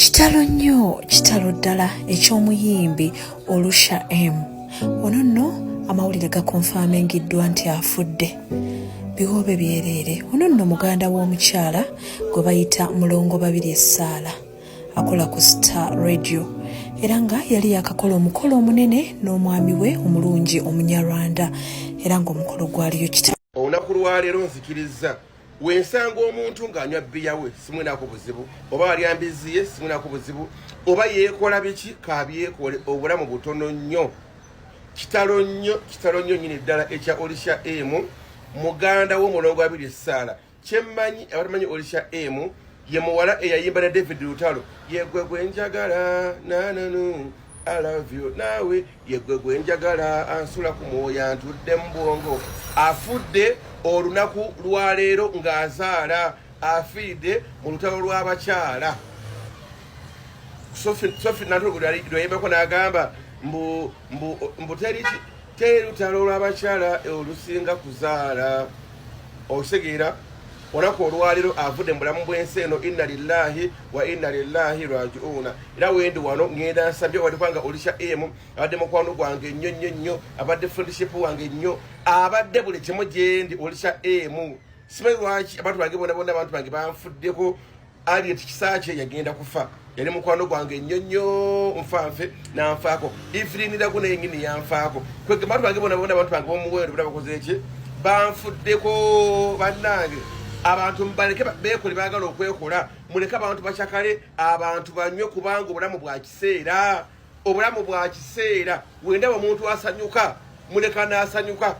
kitalo ddala eky'omuyimbi Olusha M. Ono nno amawulire gakonfamingiddwa nti afudde. Biwobe byereere. Ono nno muganda w'omukyala gwe bayita Mulongo Babiri Essaala, akola ku Star Radio, era nga yali yakakola omukolo omunene n'omwami we omulungi Omunyarwanda, era ng'omukolo gwaliyo kitalo. Olunaku lwaleero nzikiriza wensanga omuntu ng'anywa bbiya we simwenako buzibu, oba walyambiziye simwenako buzibu, oba yeekola biki kabyekole, obulamu butono nnyo. Kitalo nnyo nyini ddala ekya Olusha M, muganda w'Omulongo Babiri Essaala. Kyemmanyi abatamanyi Olusha M ye muwala eyayimba ne David Lutalo, yegwegwe njagala nananu I love you nawe yegwegwe njagala ansula ku mwoyo antudde mu bwongo. Afudde olunaku lwaleero ng'azaala, afiidde mu lutalo lw'abakyala. Sophie Nantogo lwayimbako n'agamba mbu teri lutalo lw'abakyala olusinga kuzaala. Okutegeera olunaku olwaleero avudde mu bulamu bw'ensi eno, inna lillahi wa inna ilaihi raji'uuna. Era wendi wano ngenda nsabye wadde kubanga Olusha M abadde mukwano gwange nnyo, abadde friendship wange nnyo, abadde buli kimu gyendi Olusha M. Simanyi lwaki abantu bange bonna abantu bange banfuddeko. Aliet Kisakye yagenda kufa, yali mukwano gwange nnyo nfanfe nanfaako, ifirinirako nenyini yanfaako. Kwege abantu bange bonna abantu bange bomuwendo bula bakoze ki banfuddeko. Bannange abantu mbaleke beekole baagala okwekola, muleke abantu bakyakale, abantu banywe kubanga obulamu bwa kiseera. Obulamu bwa kiseera. Wendaba omuntu asanyuka muleka n'asanyuka,